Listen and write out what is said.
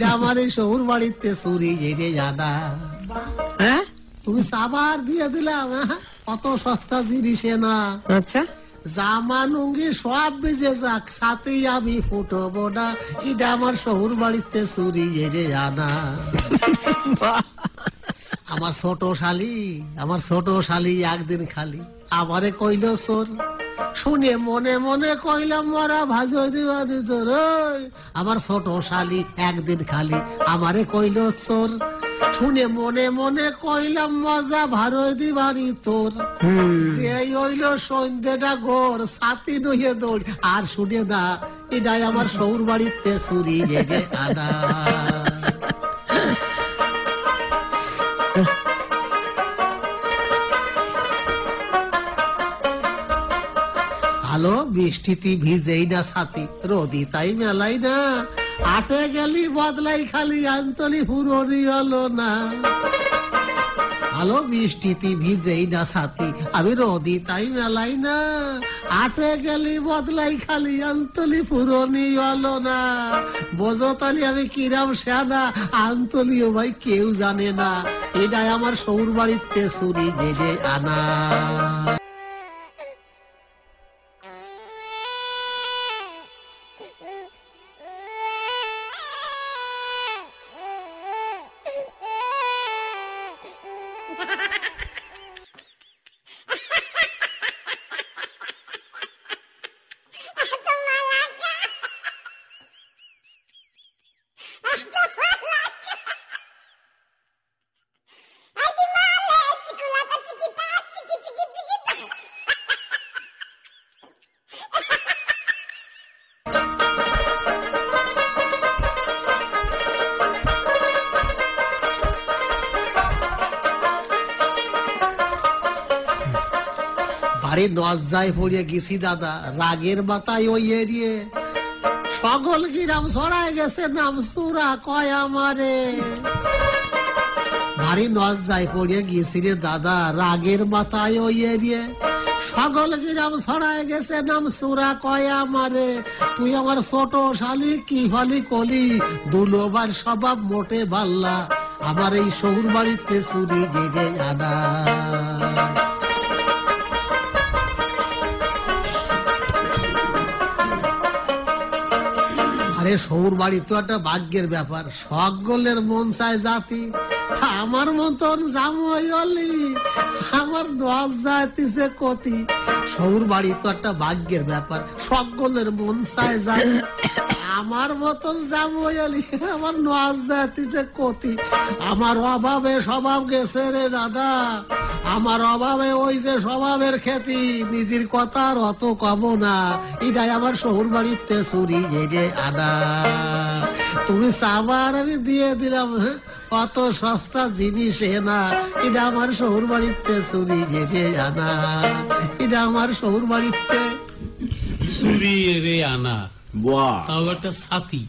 আমার এই শহুর বাড়িতে চুরি যেতে জানা। হ্যাঁ, তুমি সাবার দিয়ে দিলাম। কত সস্তা জিনিসে না। আচ্ছা, জামা লুঙ্গি সব বেজে যাক, সাথেই আমি ফুটবো না। এটা আমার শহুর বাড়িতে চুরি যেতে জানা। আমার ছোট শালি একদিন খালি আমারে কইল চোর। শুনে মনে মনে কইলাম মরা ভাজই দিবানি তোর। আমার ছোট শালি একদিন খালি আমারে কইল চোর। শুনে মনে মনে কইলাম মজা ভারই দিবানি তোর। সেই হইল সন্ধ্যেটা গোর, ছাতি নইয়ে দৌড়। আর শুনে না, এটাই আমার শহুর বাড়িতে চুরি জেগে আনা। ভালো বৃষ্টিতে ভিজেই না ছাতি, রোদি তাই মেলাই না। আটে গেলি বদলাই খালি, আন্তলি ফুরনি হলো না। ভালো বৃষ্টিতে ভিজেই না ছাতি, আমি রোদি তাই মেলাই না। আটে গেলি বদলাই খালি, আন্তলি ফুরনি হলো না। বোঝো তালি আমি কিরাম সেনা, আন্তলিও ভাই কেউ জানে না। এটাই আমার শহুর বাড়িতে চুরি জেগে আনা। আরে নজ্জায় পড়িয়ে গেছি দাদা, রাগের মাথায় ওই এরিয়ে। সকল গ্রাম ছড়ায় গেছে নাম সুরা কয় আমারে। ভারী নজ্জায় পড়িয়ে গেছি রে দাদা, রাগের মাথায় ওই এরিয়ে। সকল গ্রাম ছড়ায় গেছে নাম সুরা কয় আমারে। তুই আমার ছোট শালি কি ফালি কলি, দুলোবার স্বভাব মোটে ভাল্লা। আমার এই শহুর বাড়িতে চুরি জেগে আনা। আরে শহুর বাড়ি তো একটা ভাগ্যের ব্যাপার, সকলের মন চায় জাতি। আমার মতন জামাই হলি আমার নজ যাইতেছে কতি। শহুর বাড়ি তো একটা ভাগ্যের ব্যাপার, সকলের মন চায় জাতি। আমার মতন জামাই হলি আমার নজ যাইতেছে কতি। আমার অভাবে স্বভাব গেছে রে দাদা, আমার অভাবে ওই যে স্বভাবের খ্যাতি। নিজের কথার অত কব না, এটাই আমার শহুর বাড়িতে চুরি জেগে আনা। তুমি সাবার আমি দিয়ে দিলাম, অত সস্তা জিনিস না। এটা আমার শহুর বাড়িতে চুরি জেগে আনা। এটা আমার শহুর বাড়িতে চুরি রে আনা। বাহ, তাও একটা ছাতি।